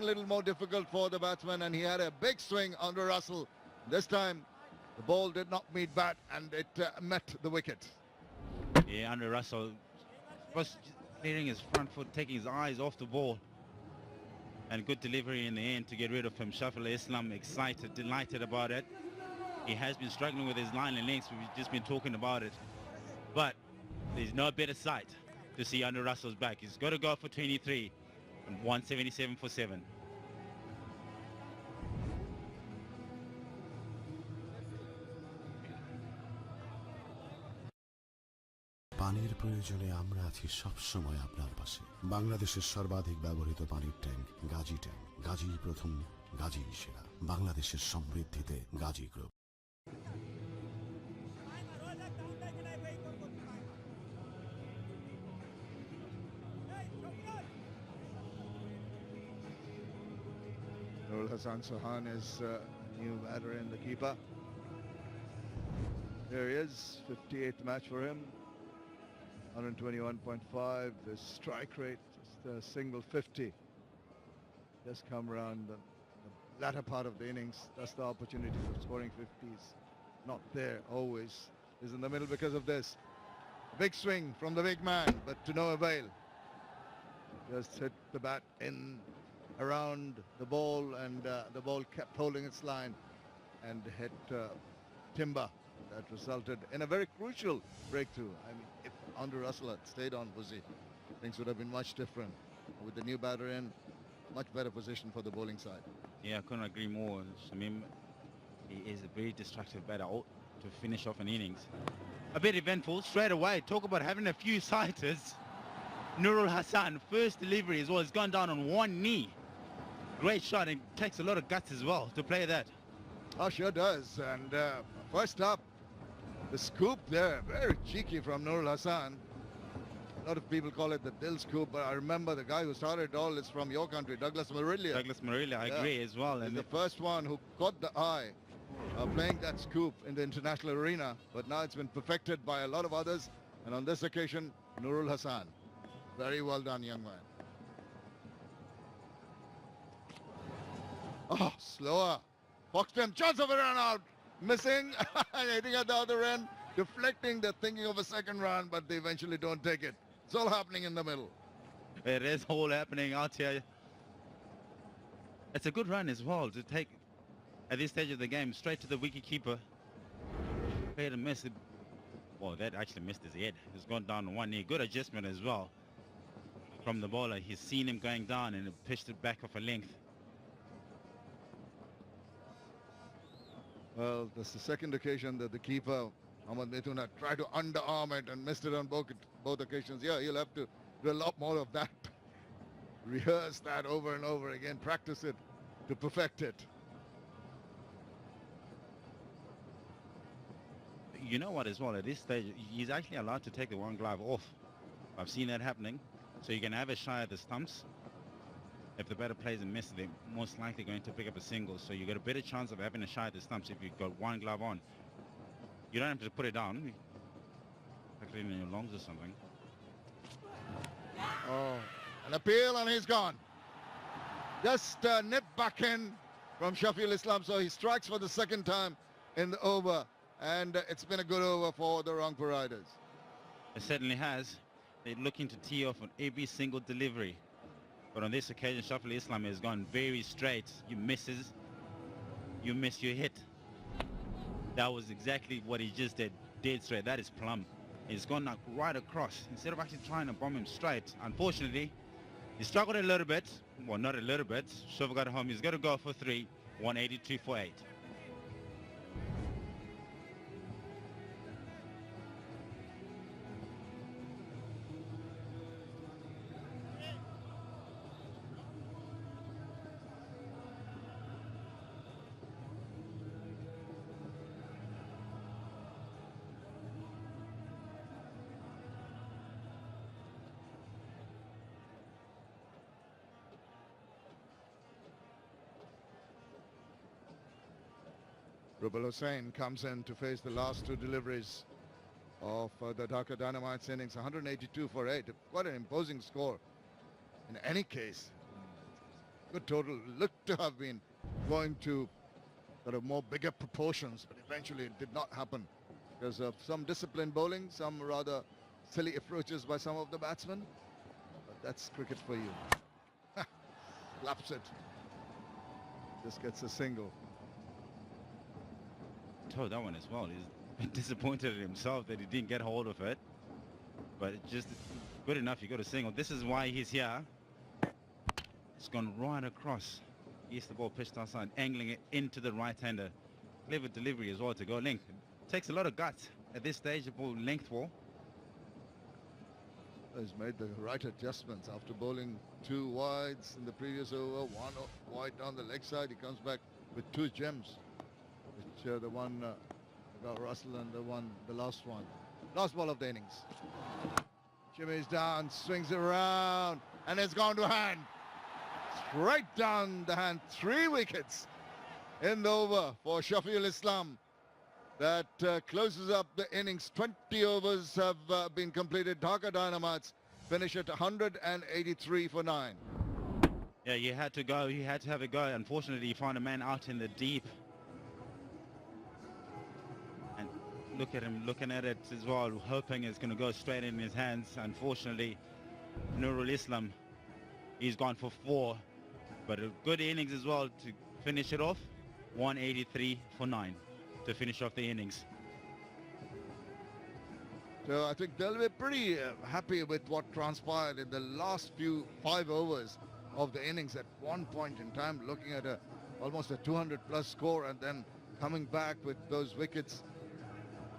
A little more difficult for the batsman, and he had a big swing under Russell. This time, the ball did not meet bat, and it met the wicket. Yeah, under Russell was clearing his front foot, taking his eyes off the ball. And good delivery in the end to get rid of him. Shafil Islam excited, delighted about it. He has been struggling with his line and lengths. We've just been talking about it. But there's no better sight to see under Russell's back. He's got to go for 23 and 177 for 7. পানির প্রয়োজনে আমরা আছি সব সময় আপনার পাশে। বাংলাদেশের সর্বাধিক ব্যবহৃত পানির ট্যাঙ্ক গাজী ট্যাঙ্ক। গাজী প্রথম, গাজী সেরা। বাংলাদেশের সমৃদ্ধিতে Gazi group. Nurul Hassan Sohan is new batter in the keeper. There he is, 58th match for him. 121.5, the strike rate, just a single 50. Just come around the latter part of the innings. That's the opportunity for scoring 50s. Not there always. Is in the middle because of this. Big swing from the big man, but to no avail. Just hit the bat in around the ball, and the ball kept holding its line and hit timber. That resulted in a very crucial breakthrough. I mean, if Andre Russell had stayed on Wuzzy, things would have been much different. With the new batter in, much better position for the bowling side. Yeah, I couldn't agree more. Shamim, he is a very destructive batter to finish off an innings. A bit eventful straight away. Talk about having a few sighters. Nurul Hassan, first delivery as well. He's gone down on one knee. Great shot, and takes a lot of guts as well to play that. Oh, sure does. And first up, the scoop there, very cheeky from Nurul Hassan. A lot of people call it the Dill scoop, but I remember the guy who started it all is from your country, Douglas Murray. Douglas Murray, I agree as well. He's the first one who caught the eye playing that scoop in the international arena, but now it's been perfected by a lot of others, and on this occasion, Nurul Hassan. Very well done, young man. Oh, slower. Foxton, chance of a run out. Missing, hitting at the other end, deflecting. They're thinking of a second run, but they eventually don't take it. It's all happening in the middle. It is all happening out here. It's a good run as well to take at this stage of the game straight to the wicketkeeper. Played a miss. Well, that actually missed his head. He's gone down on one knee. Good adjustment as well from the bowler. He's seen him going down and pitched it back off a length. Well, that's the second occasion that the keeper, Ahmad Mithun, had tried to underarm it and missed it on both occasions. Yeah, he'll have to do a lot more of that. Rehearse that over and over again. Practice it to perfect it. You know what as well, at this stage, he's actually allowed to take the one glove off. I've seen that happening. So you can have a shy at the stumps. If the batter plays and misses, they're most likely going to pick up a single. So you got a better chance of having a shot at the stumps if you've got one glove on. You don't have to put it down. Tuck it in your lungs or something. Oh, an appeal, and he's gone. Just nipped back in from Shafil Islam. So he strikes for the second time in the over. And it's been a good over for the Rangpur Riders. It certainly has. They're looking to tee off on every single delivery. But on this occasion, Shafil Islam has gone very straight. You misses, you miss, you hit. That was exactly what he just did. Dead straight. That is plumb. He's gone like right across instead of actually trying to bomb him straight. Unfortunately, he struggled a little bit. Well, not a little bit. Shova got home. He's got to go for 3. 182 for 8. Rubal Hussain comes in to face the last two deliveries of the Dhaka Dynamites innings. 182 for 8. Quite an imposing score. In any case, good total. Looked to have been going to sort of more bigger proportions, but eventually it did not happen because of some disciplined bowling, some rather silly approaches by some of the batsmen. But that's cricket for you. Slaps it. Just gets a single. Told that one as well. He's disappointed in himself that he didn't get hold of it. But it's just good enough. You got a single. This is why he's here. It's gone right across. He's the ball pitched outside, angling it into the right-hander. Clever delivery as well to go length. It takes a lot of guts at this stage of ball length ball. He's made the right adjustments after bowling 2 wides in the previous over, 1 wide down the leg side. He comes back with 2 gems, which the one about Russell and the last one. Last ball of the innings. Jimmy's down, swings around, and it's gone to hand. Straight down the hand. 3 wickets in the over for Shafiul Islam. That closes up the innings. 20 overs have been completed. Dhaka Dynamites finish at 183 for 9. Yeah, you had to go. You had to have a go. Unfortunately, you found a man out in the deep. And look at him looking at it as well, hoping it's going to go straight in his hands. Unfortunately, Nurul Islam, he's gone for 4. But a good innings as well to finish it off. 183 for 9 to finish off the innings. So I think they'll be pretty happy with what transpired in the last 5 overs of the innings. At one point in time, looking at almost a 200-plus score, and then coming back with those wickets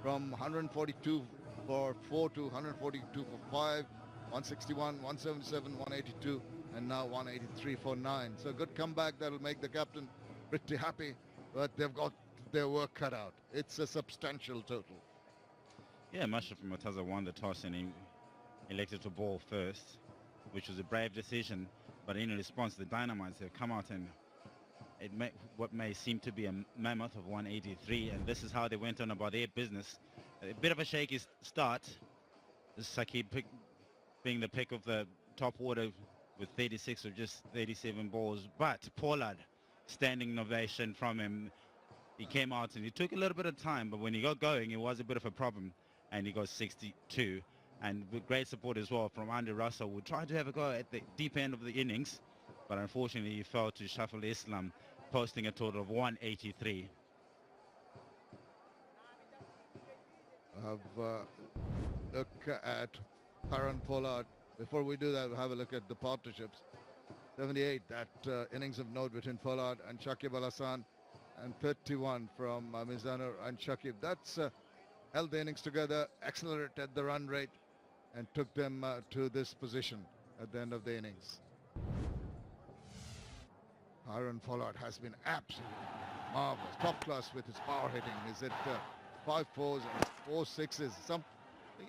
from 142 for 4 to 142 for 5, 161, 177, 182, and now 183 for 9. So a good comeback that'll make the captain pretty happy, but they've got their work cut out. It's a substantial total. Yeah, Mashraf Murtaza won the toss and he elected to bowl first, which was a brave decision. But in response, the Dynamites have come out and what may seem to be a mammoth of 183, and this is how they went on about their business. A bit of a shaky start. Saqib being the pick of the top order with 36 or just 37 balls, but Pollard, standing ovation from him. He came out and he took a little bit of time, but when he got going, it was a bit of a problem, and he got 62. And with great support as well from Andy Russell, who tried to have a go at the deep end of the innings, but unfortunately he fell to Shafiul Islam, posting a total of 183. Have look at Karan Pollard. Before we do that, we'll have a look at the partnerships. 78, that innings of note between Pollard and Shakib Al Hassan, and 31 from Mizanur and Shakib. That's held the innings together, accelerated the run rate, and took them to this position at the end of the innings. Aaron Pollard has been absolutely marvelous, top class with his power hitting. Is it 5 4s and 4 6s?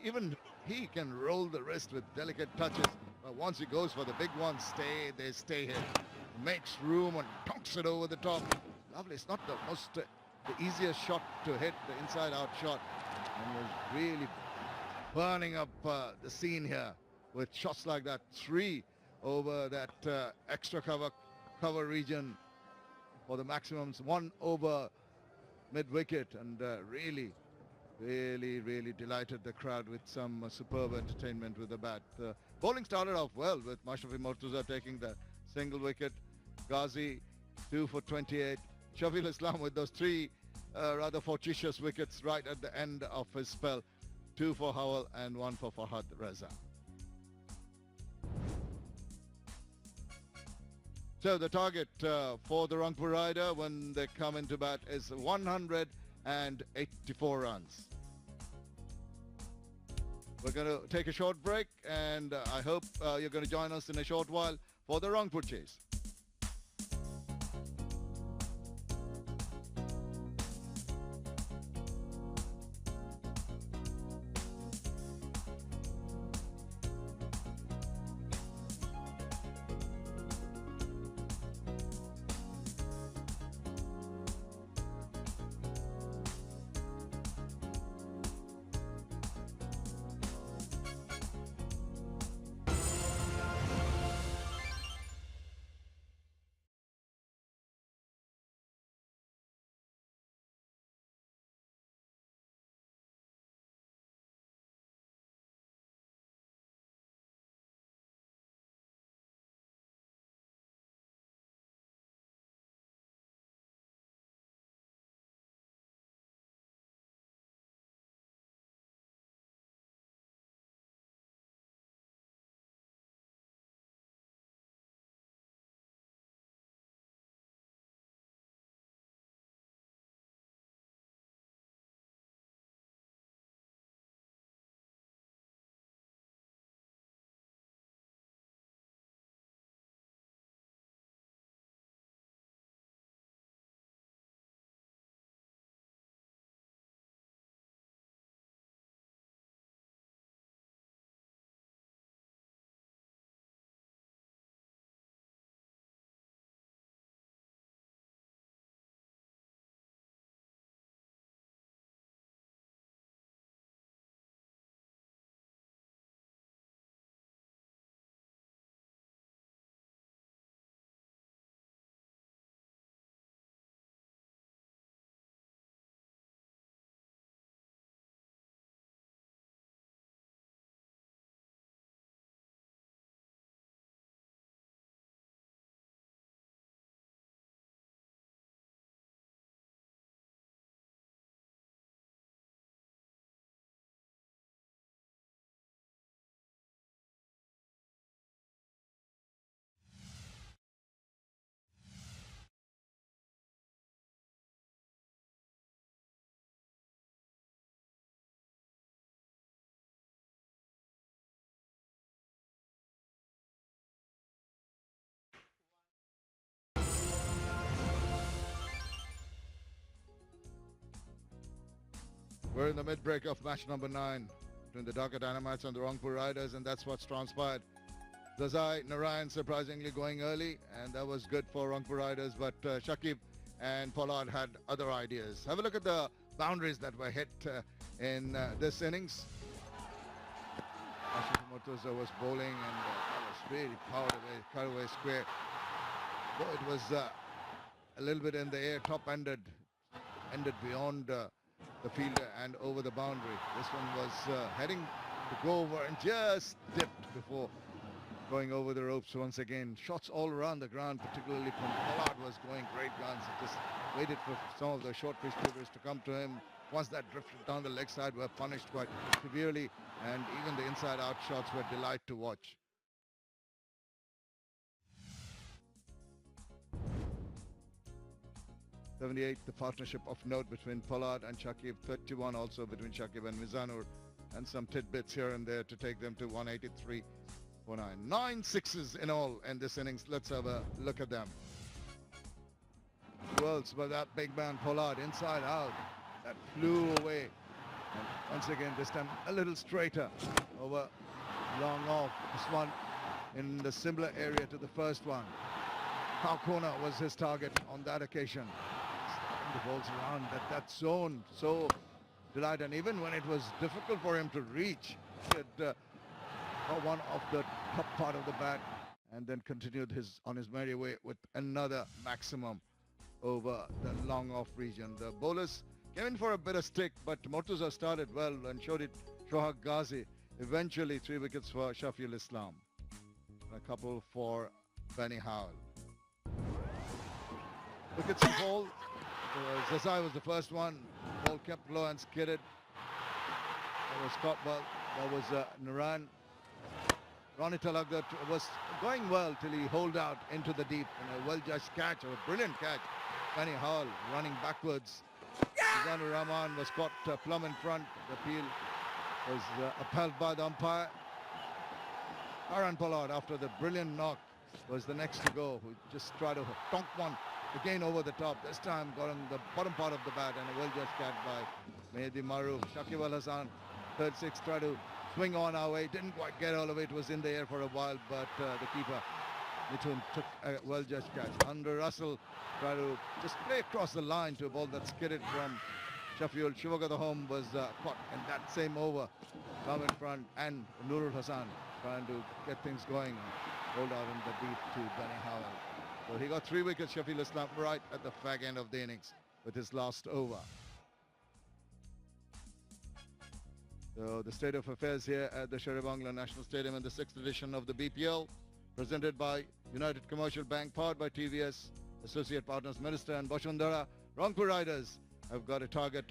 Even he can roll the wrist with delicate touches. But once he goes for the big ones, they stay here. Makes room and dunks it over the top. Lovely. It's not the easiest shot to hit, the inside-out shot, and was really burning up the scene here with shots like that. 3 over that extra cover region for the maximums, 1 over mid-wicket, and really delighted the crowd with some superb entertainment with the bat. Bowling started off well with Mashrafi Mortuza taking the single wicket, Ghazi 2 for 28, Shafiul Islam with those 3 rather fortuitous wickets right at the end of his spell, 2 for Howell and 1 for Fahad Reza. So the target for the Rangpur Rider when they come into bat is 184 runs. We're going to take a short break, and I hope you're going to join us in a short while for the Rangpur chase. We're in the mid-break of match number 9 between the Dhaka Dynamites and the Rangpur Riders, and that's what's transpired. Zazai Narayan surprisingly going early, and that was good for Rangpur Riders, but Shakib and Pollard had other ideas. Have a look at the boundaries that were hit in this innings. Ashish Murtaza was bowling, and that was really powered away, cut away square. Though it was a little bit in the air, top-ended, ended beyond the fielder and over the boundary. This one was heading to go over and just dipped before going over the ropes once again. Shots all around the ground, particularly from Pollard, was going great guns. He just waited for some of the short pitch fielders to come to him. Once that drifted down the leg side, were punished quite severely, and even the inside-out shots were a delight to watch. '78, the partnership of note between Pollard and Shakib. 31 also between Shakib and Mizanur, and some tidbits here and there to take them to 183. 9 sixes in all in this innings. Let's have a look at them. Who else but that big man Pollard, inside out, that flew away, and once again this time a little straighter over, long off. This one in the similar area to the first one. Cow corner was his target on that occasion. Starting the balls around that zone, so delight, and even when it was difficult for him to reach, he had got one off the top part of the bat and then continued on his merry way with another maximum over the long off region. The bowlers came in for a bit of stick, but Murtaza started well and showed it Shohag Ghazi. Eventually 3 wickets for Shafiul Islam, a couple for Benny Howell. Wickets in fall. Zazai was the first one. Ball kept low and skidded. That was caught well. That was Naran. Ronnie Talagda was going well till he holed out into the deep in a well-judged catch, or a brilliant catch. Benny Howell running backwards. Mizanur Rahman was caught plumb in front. The appeal was upheld by the umpire. Karan Pollard, after the brilliant knock, was the next to go, who just tried to tonk one again over the top. This time got on the bottom part of the bat, and a well-judged catch by Mehdi Maroof. Shakib Al Hasan, third six, tried to swing on our way, didn't quite get all of it. It was in the air for a while, but the keeper Mithun took a well-judged catch. Under Russell tried to just play across the line to a ball that skidded from Shafiul. Shivagada Home was caught in that same over, come in front, and Nurul Hassan trying to get things going, hold out in the deep to Benny Howell. So he got 3 wickets, Shafiul Islam, right at the fag end of the innings with his last over. So the state of affairs here at the Sher-e-Bangla National Stadium in the 6th edition of the BPL, presented by United Commercial Bank, powered by TVS, Associate Partners Minister and Bashundhara. Rangpur Riders have got a target